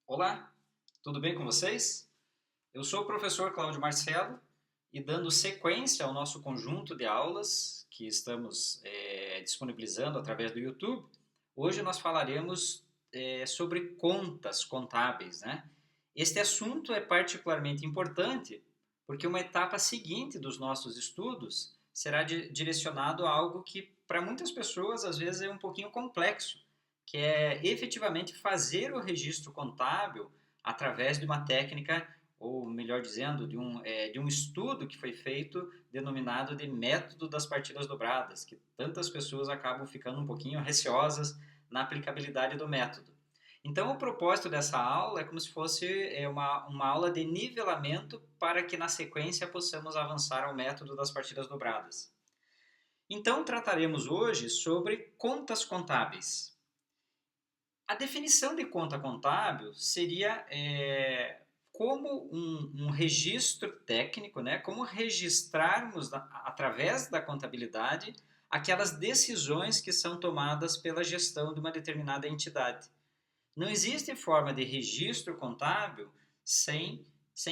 Olá, tudo bem com vocês? Eu sou o professor Cláudio Marcelo e dando sequência ao nosso conjunto de aulas que estamos disponibilizando através do YouTube, hoje nós falaremos sobre contas contábeis, né? Este assunto é particularmente importante porque uma etapa seguinte dos nossos estudos será direcionado a algo que para muitas pessoas às vezes é um pouquinho complexo, que é efetivamente fazer o registro contábil através de uma técnica, ou melhor dizendo, de um estudo que foi feito denominado de método das partidas dobradas, que tantas pessoas acabam ficando um pouquinho receosas na aplicabilidade do método. Então, o propósito dessa aula é como se fosse uma aula de nivelamento para que na sequência possamos avançar ao método das partidas dobradas. Então, trataremos hoje sobre contas contábeis. A definição de conta contábil seria como um registro técnico, né? Como registrarmos através da contabilidade aquelas decisões que são tomadas pela gestão de uma determinada entidade. Não existe forma de registro contábil sem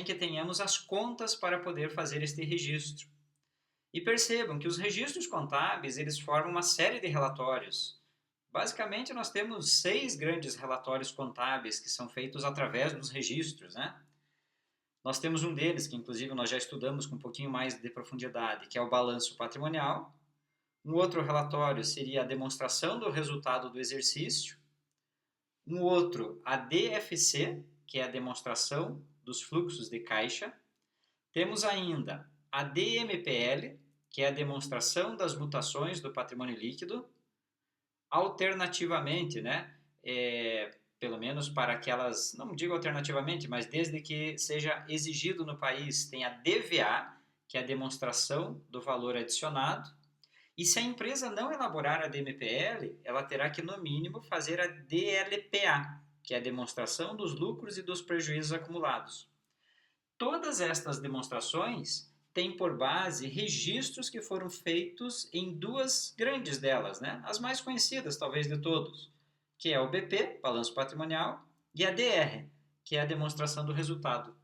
que tenhamos as contas para poder fazer este registro. E percebam que os registros contábeis eles formam uma série de relatórios. Basicamente, nós temos 6 grandes relatórios contábeis que são feitos através dos registros, né? Nós temos um deles, que inclusive nós já estudamos com um pouquinho mais de profundidade, que é o balanço patrimonial. Um outro relatório seria a demonstração do resultado do exercício. Um outro, a DFC, que é a demonstração dos fluxos de caixa. Temos ainda a DMPL, que é a demonstração das mutações do patrimônio líquido. Alternativamente, né, pelo menos para aquelas, não digo alternativamente, mas desde que seja exigido no país, tem a DVA, que é a demonstração do valor adicionado, e se a empresa não elaborar a DMPL, ela terá que, no mínimo, fazer a DLPA, que é a demonstração dos lucros e dos prejuízos acumulados. Todas estas demonstrações têm por base registros que foram feitos em duas grandes delas, né? As mais conhecidas, talvez, de todos, que é o BP, Balanço Patrimonial, e a DR, que é a demonstração do resultado.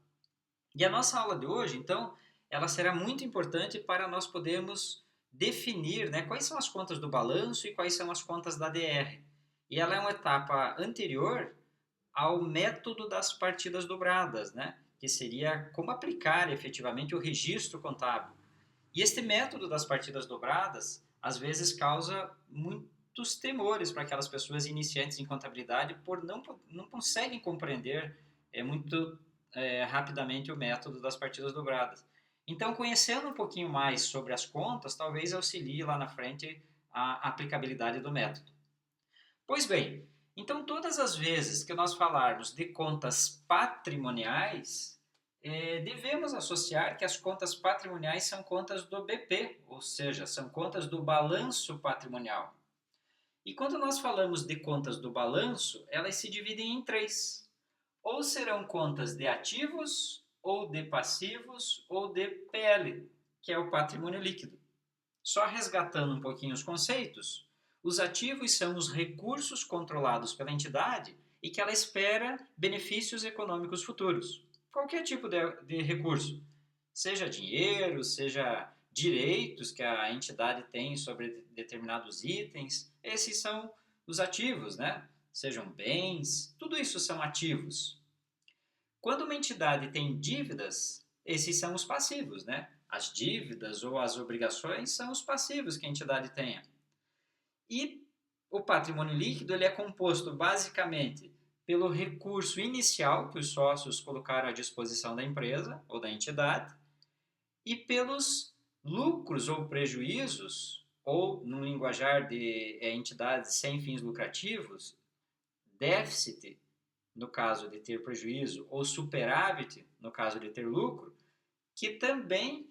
E a nossa aula de hoje, então, ela será muito importante para nós podermos definir, né, quais são as contas do balanço e quais são as contas da DR. E ela é uma etapa anterior ao método das partidas dobradas, né? Que seria como aplicar efetivamente o registro contábil. E este método das partidas dobradas, às vezes, causa muitos temores para aquelas pessoas iniciantes em contabilidade, por não conseguem compreender muito rapidamente o método das partidas dobradas. Então, conhecendo um pouquinho mais sobre as contas, talvez auxilie lá na frente a aplicabilidade do método. Pois bem, então todas as vezes que nós falarmos de contas patrimoniais, devemos associar que as contas patrimoniais são contas do BP, ou seja, são contas do balanço patrimonial. E quando nós falamos de contas do balanço, elas se dividem em três. Ou serão contas de ativos, ou de passivos, ou de PL, que é o patrimônio líquido. Só resgatando um pouquinho os conceitos, os ativos são os recursos controlados pela entidade e que ela espera benefícios econômicos futuros. Qualquer tipo de recurso, seja dinheiro, seja direitos que a entidade tem sobre determinados itens, esses são os ativos, né? Sejam bens, tudo isso são ativos. Quando uma entidade tem dívidas, esses são os passivos, né? As dívidas ou as obrigações são os passivos que a entidade tenha. E o patrimônio líquido ele é composto basicamente pelo recurso inicial que os sócios colocaram à disposição da empresa ou da entidade e pelos lucros ou prejuízos, ou no linguajar de entidades sem fins lucrativos, déficit no caso de ter prejuízo ou superávit no caso de ter lucro, que também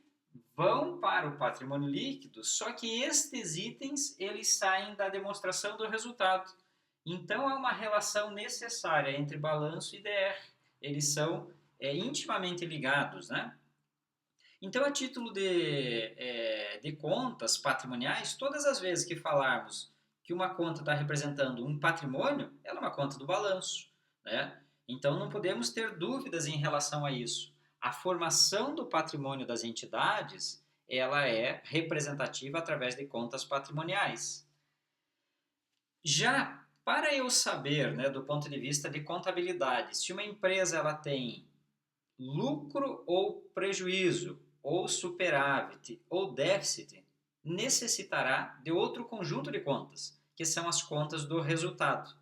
vão para o patrimônio líquido, só que estes itens eles saem da demonstração do resultado. Então há uma relação necessária entre balanço e DR. Eles são intimamente ligados, né? Então, a título de contas patrimoniais, todas as vezes que falarmos que uma conta está representando um patrimônio, ela é uma conta do balanço, né? Então não podemos ter dúvidas em relação a isso. A formação do patrimônio das entidades, ela é representativa através de contas patrimoniais. Já para eu saber, né, do ponto de vista de contabilidade, se uma empresa ela tem lucro ou prejuízo, ou superávit, ou déficit, necessitará de outro conjunto de contas, que são as contas do resultado.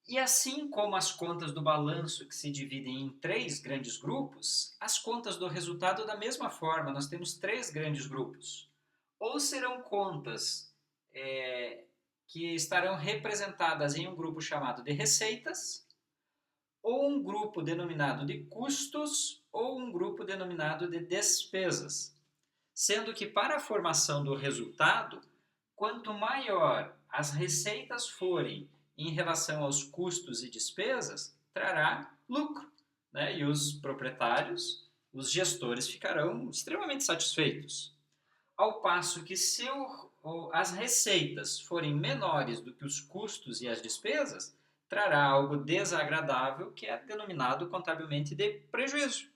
E assim como as contas do balanço, que se dividem em 3 grandes grupos, as contas do resultado, da mesma forma, nós temos 3 grandes grupos. Ou serão contas que estarão representadas em um grupo chamado de receitas, ou um grupo denominado de custos, ou um grupo denominado de despesas. Sendo que para a formação do resultado, quanto maior as receitas forem em relação aos custos e despesas, trará lucro, né? E os proprietários, os gestores, ficarão extremamente satisfeitos. Ao passo que se as receitas forem menores do que os custos e as despesas, trará algo desagradável que é denominado contabilmente de prejuízo,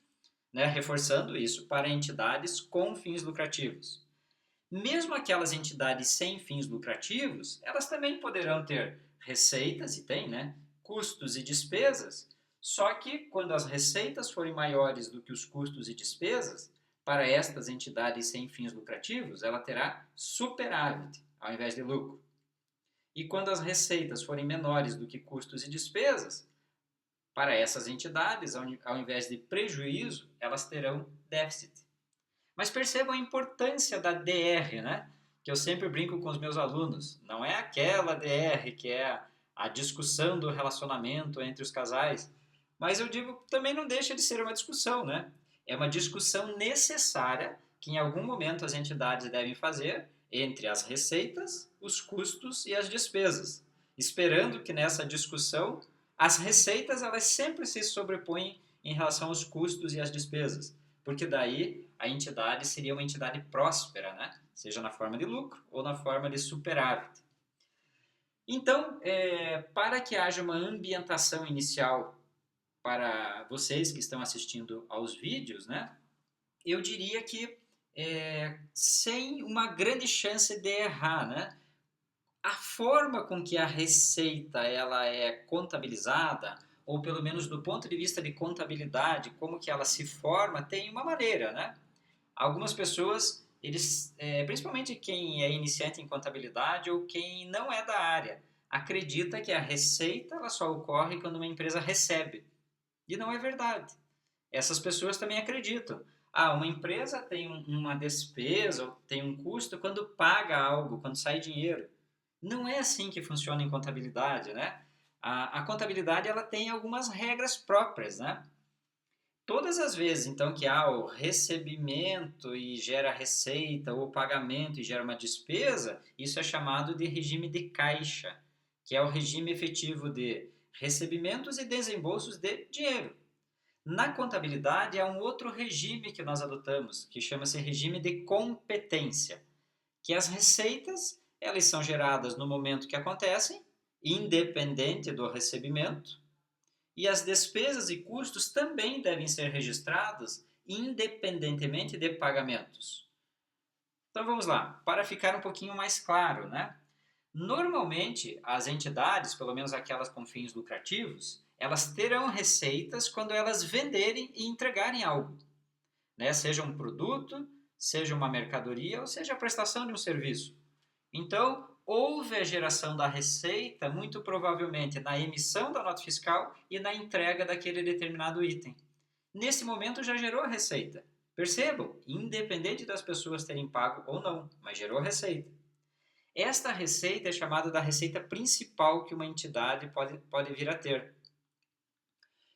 né? Reforçando isso para entidades com fins lucrativos. Mesmo aquelas entidades sem fins lucrativos, elas também poderão ter receitas, e tem, né? Custos e despesas, só que quando as receitas forem maiores do que os custos e despesas, para estas entidades sem fins lucrativos, ela terá superávit ao invés de lucro. E quando as receitas forem menores do que custos e despesas, para essas entidades, ao invés de prejuízo, elas terão déficit. Mas percebam a importância da DR, né? Que eu sempre brinco com os meus alunos. Não é aquela DR que é a discussão do relacionamento entre os casais. Mas eu digo, também não deixa de ser uma discussão, né? É uma discussão necessária que em algum momento as entidades devem fazer entre as receitas, os custos e as despesas, esperando que nessa discussão as receitas elas sempre se sobrepõem em relação aos custos e às despesas, porque daí a entidade seria uma entidade próspera, né? Seja na forma de lucro ou na forma de superávit. Então, para que haja uma ambientação inicial para vocês que estão assistindo aos vídeos, né? Eu diria que sem uma grande chance de errar, né? A forma com que a receita ela é contabilizada, ou pelo menos do ponto de vista de contabilidade, como que ela se forma, tem uma maneira, né? Algumas pessoas, principalmente quem é iniciante em contabilidade ou quem não é da área, acredita que a receita ela só ocorre quando uma empresa recebe. E não é verdade. Essas pessoas também acreditam. Ah, uma empresa tem uma despesa, tem um custo quando paga algo, quando sai dinheiro. Não é assim que funciona em contabilidade, né? A contabilidade ela tem algumas regras próprias, né? Todas as vezes, então, que há o recebimento e gera receita, ou o pagamento e gera uma despesa, isso é chamado de regime de caixa, que é o regime efetivo de recebimentos e desembolsos de dinheiro. Na contabilidade, há um outro regime que nós adotamos, que chama-se regime de competência, que as receitas elas são geradas no momento que acontecem, independente do recebimento, e as despesas e custos também devem ser registrados independentemente de pagamentos. Então vamos lá, para ficar um pouquinho mais claro, né? Normalmente, as entidades, pelo menos aquelas com fins lucrativos, elas terão receitas quando elas venderem e entregarem algo, né? Seja um produto, seja uma mercadoria ou seja a prestação de um serviço. Então, houve a geração da receita, muito provavelmente na emissão da nota fiscal e na entrega daquele determinado item. Nesse momento já gerou a receita. Percebam, independente das pessoas terem pago ou não, mas gerou a receita. Esta receita é chamada da receita principal que uma entidade pode vir a ter.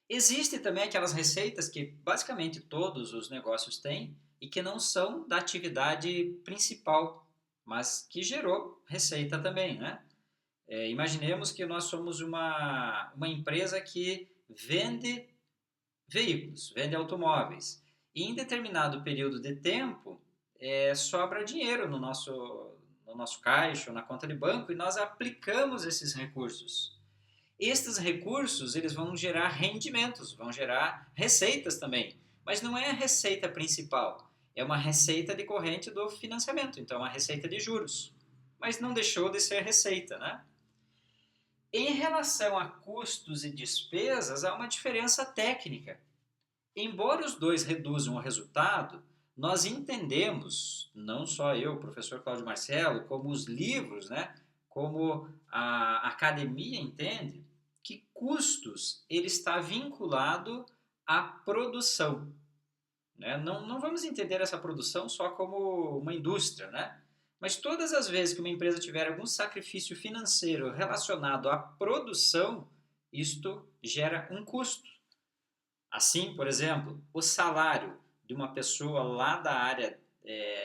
Existem também aquelas receitas que basicamente todos os negócios têm e que não são da atividade principal, mas que gerou receita também, né? Imaginemos que nós somos uma empresa que vende veículos, vende automóveis. E em determinado período de tempo, sobra dinheiro no nosso caixa ou na conta de banco e nós aplicamos esses recursos. Estes recursos, eles vão gerar rendimentos, vão gerar receitas também, mas não é a receita principal, é uma receita decorrente do financiamento, então é uma receita de juros, mas não deixou de ser receita, né? Em relação a custos e despesas, há uma diferença técnica. Embora os dois reduzam o resultado, nós entendemos, não só eu, o professor Cláudio Marcelo, como os livros, né, como a academia entende, que custos ele está vinculado à produção. Né? Não vamos entender essa produção só como uma indústria, né? Mas todas as vezes que uma empresa tiver algum sacrifício financeiro relacionado à produção, isto gera um custo. Assim, por exemplo, o salário de uma pessoa lá da área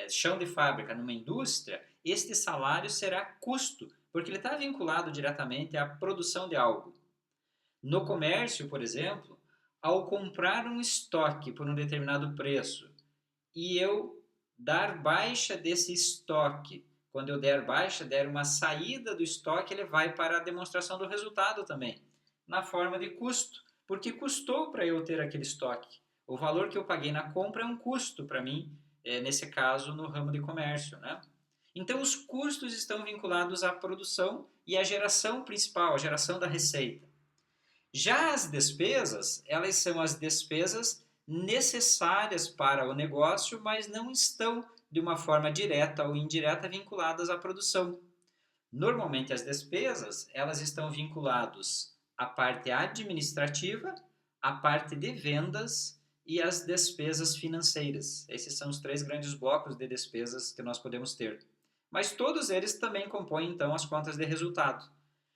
chão de fábrica numa indústria, este salário será custo, porque ele está vinculado diretamente à produção de algo. No comércio, por exemplo, ao comprar um estoque por um determinado preço e eu dar baixa desse estoque, quando eu der baixa, der uma saída do estoque, ele vai para a demonstração do resultado também, na forma de custo, porque custou para eu ter aquele estoque. O valor que eu paguei na compra é um custo para mim, nesse caso, no ramo de comércio, né? Então, os custos estão vinculados à produção e à geração principal, à geração da receita. Já as despesas, elas são as despesas necessárias para o negócio, mas não estão de uma forma direta ou indireta vinculadas à produção. Normalmente as despesas, elas estão vinculadas à parte administrativa, à parte de vendas e às despesas financeiras. Esses são os três grandes blocos de despesas que nós podemos ter. Mas todos eles também compõem então as contas de resultado.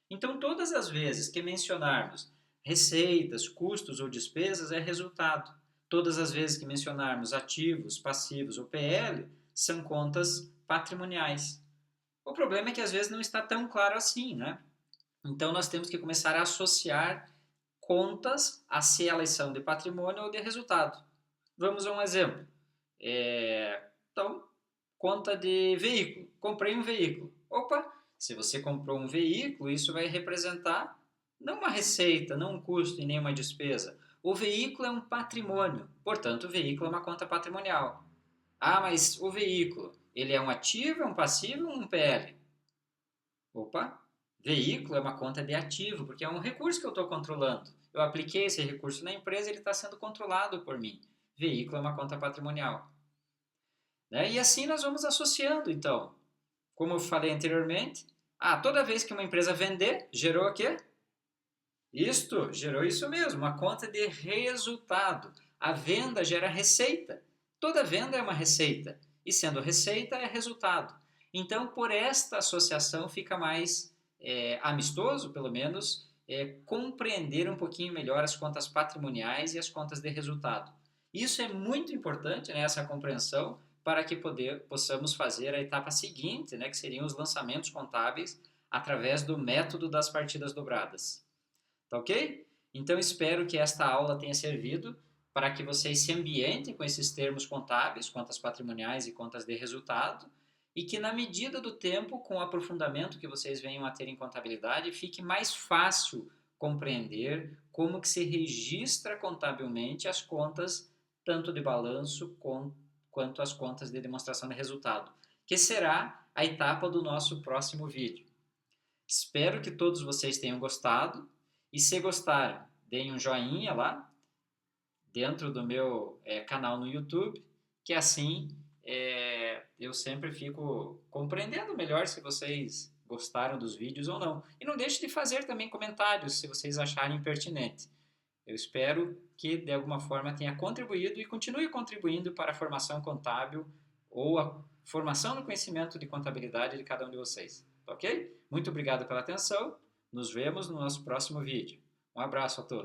Então, todas as vezes que mencionarmos receitas, custos ou despesas, é resultado. Todas as vezes que mencionarmos ativos, passivos ou PL, são contas patrimoniais. O problema é que às vezes não está tão claro assim, né? Então, nós temos que começar a associar contas a se elas são de patrimônio ou de resultado. Vamos a um exemplo. Então, conta de veículo. Comprei um veículo. Opa, se você comprou um veículo, isso vai representar não uma receita, não um custo e nem uma despesa. O veículo é um patrimônio, portanto, o veículo é uma conta patrimonial. Ah, mas o veículo, ele é um ativo, é um passivo ou um PL? Opa, veículo é uma conta de ativo, porque é um recurso que eu estou controlando. Eu apliquei esse recurso na empresa e ele está sendo controlado por mim. Veículo é uma conta patrimonial. Né? E assim nós vamos associando, então. Como eu falei anteriormente, toda vez que uma empresa vender, gerou o quê? Isto, gerou isso mesmo, uma conta de resultado. A venda gera receita. Toda venda é uma receita. E sendo receita, é resultado. Então, por esta associação, fica mais amistoso, pelo menos, compreender um pouquinho melhor as contas patrimoniais e as contas de resultado. Isso é muito importante, né, essa compreensão, para que possamos fazer a etapa seguinte, né, que seriam os lançamentos contábeis, através do método das partidas dobradas. Tá ok? Então espero que esta aula tenha servido para que vocês se ambientem com esses termos contábeis, contas patrimoniais e contas de resultado, e que na medida do tempo, com o aprofundamento que vocês venham a ter em contabilidade, fique mais fácil compreender como que se registra contabilmente as contas, tanto de balanço quanto as contas de demonstração de resultado, que será a etapa do nosso próximo vídeo. Espero que todos vocês tenham gostado. E se gostaram, deem um joinha lá dentro do meu canal no YouTube, que assim eu sempre fico compreendendo melhor se vocês gostaram dos vídeos ou não. E não deixe de fazer também comentários se vocês acharem pertinente. Eu espero que de alguma forma tenha contribuído e continue contribuindo para a formação contábil ou a formação no conhecimento de contabilidade de cada um de vocês. Ok? Muito obrigado pela atenção. Nos vemos no nosso próximo vídeo. Um abraço a todos.